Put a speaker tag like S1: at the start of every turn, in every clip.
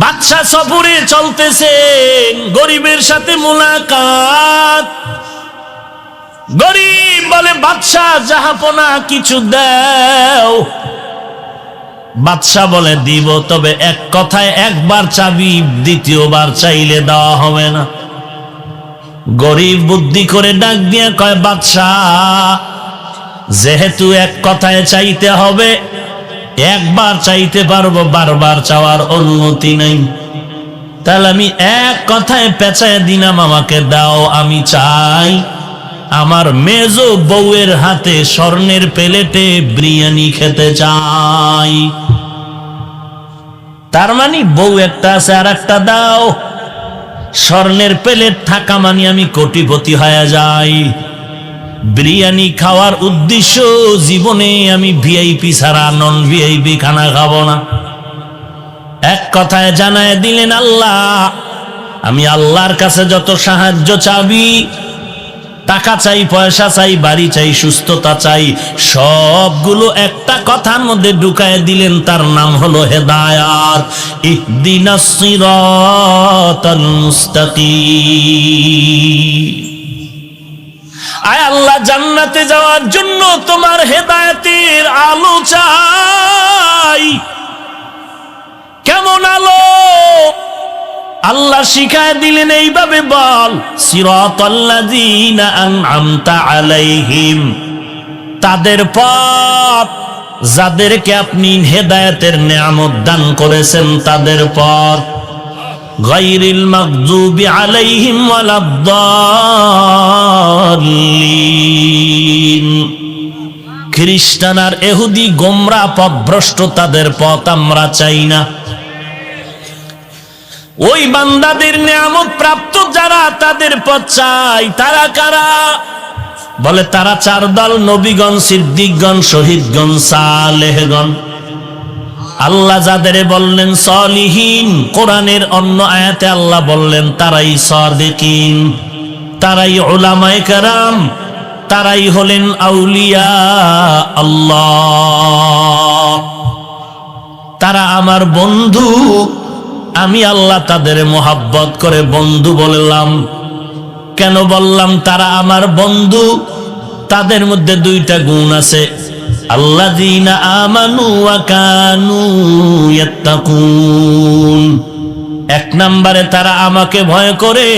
S1: বাদশা সফরে চলতেছেন, গরিবের সাথে মুলাকাত। গরিব বলে, বাদশা জাহাপনা কিছু দাও। বাদশা বলে, দিব, তবে এক কথায় একবার চাবি, দ্বিতীয়বার চাইলে দেওয়া হবে না। গরিব বুদ্ধি করে ডাক দিয়ে কয়, বাদশা যেহেতু এক কথায় চাইতে হবে, একবার চাইতে পারবো, বারবার চাওয়ার অনুমতি নেই। তাহলে আমি এক কথায় পেঁচায় দিলাম, আমাকে দাও, আমি চাই আমার মেজো বউয়ের হাতে স্বর্ণের প্লেটে বিরিয়ানি খেতে চাই। তার মানে বউ একটা আছে, আর একটা দাও। স্বর্ণের প্লেট থাকা মানে আমি কোটিপতি হয়ে যাই। বিরিয়ানি খাওয়ার উদ্দেশ্য, জীবনে আমি ভিআইপি ছাড়া নন ভিআইপি খানা খাবো না। এক কথায় জানায় দিলেন, আল্লাহ, আমি আল্লাহর কাছে যত সাহায্য চাবি, টাকা চাই, পয়সা চাই, বাড়ি চাই, সুস্থতা চাই, সবগুলো একটা কথার মধ্যে ঢুকায় দিলেন, তার নাম হলো হেদায়াত। ইহদিনাস সিরাতাল মুস্তাকিম। আয় আল্লাহ, জান্নাতে যাওয়ার জন্য তোমার হেদায়েতের আলো চাই। কেমন আলো? আল্লাহ শিখায় দিলেন, এইভাবে বল, সিরাতাল্লাযীনা আন'আমতা আলাইহিম, তাদের পথ যাদেরকে আপনি হেদায়েতের নিয়ামত দান করেছেন, তাদের পথ। গায়রিল মাগযুবি আলাইহিম ওয়ালাদ-দাল্লিন, খ্রিস্টান আর ইহুদি গোমরাহ পথভ্রষ্ট, তাদের পথ আমরা চাই না। ওই বান্দাদের নিয়ামত প্রাপ্ত যারা, তাদের পথ চাই। তারা কারা? বলে, তারা চার দল: নবীগণ, সিদ্দিকগণ, শহীদগণ, সালেহগণ। আল্লাহ যাদের বললেন সলিহিন, কোরআনের অন্য আয়াতে আল্লাহ বললেন তারাই সাদিকিন, তারাই উলামায়ে কেরাম, তারাই হলেন আউলিয়া আল্লাহ। তারা আমার বন্ধু, আমি আল্লাহ তাদের মোহাব্বত করে বন্ধু বললাম। কেন বললাম তারা আমার বন্ধু? তাদের মধ্যে দুইটা গুণ আছে, আল্লাযীনা আমানু ওয়া কানু ইয়াত্তাকুন। এক নম্বরে তারা আমাকে ভয় করে,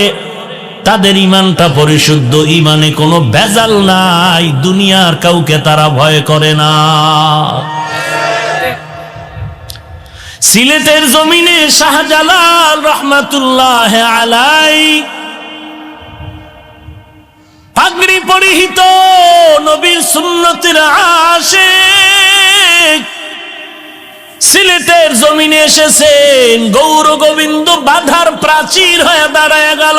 S1: তাদের ঈমানটা পরিশুদ্ধ, ঈমানে কোনো ভেজাল নাই, দুনিয়ার কাউকে তারা ভয় করে না। সিলেটের জমিনে শাহজালাল রহমাতুল্লাহ আলাইহি পাগড়ি পরিহিত নবীর সুন্নতের আশিক সিলেটের জমিনে এসেছেন। গৌর গোবিন্দ বাধার প্রাচীর হয়ে দাঁড়ায় গেল,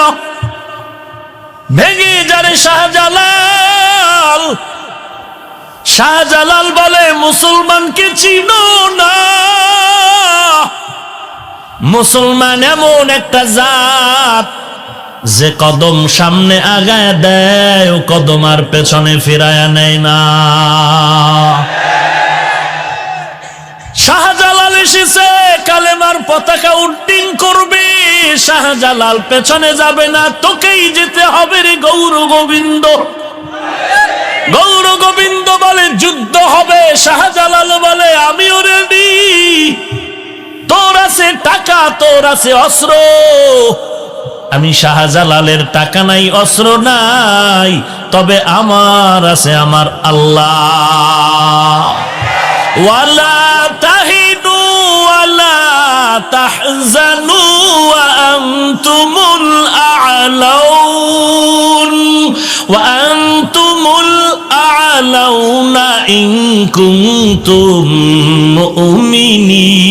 S1: ভেঙে যারে শাহজালাল। শাহজালাল বলে, মুসলমানকে চিনো না? মুসলমান এমন একটা জাত যে কদম সামনে আগায় দেয়, ও কদম আর পেছনে ফিরায়া নেয় না। শাহজালাল এসেছে, কালেমার পতাকা উড্ডীন করবে। শাহজালাল পেছনে যাবে না, তোকেই যেতে হবে রে গৌর গোবিন্দ। গৌর গোবিন্দ বলে, যুদ্ধ হবে। শাহজালাল বলে, আমিও রেডি। তোর আছে টাকা, তোর আছে অস্ত্র, আমি শাহজালালের টাকা নাই, অস্ত্র নাই, তবে আমার আছে আমার আল্লাহ। ওয়ালা তাহিনু ওয়ালা তাহজানু ওয়া আনতুমুল আ'লাউন ওয়া আনতুমুল আ'লাউনা ইন কুনতুম মুমিনিন।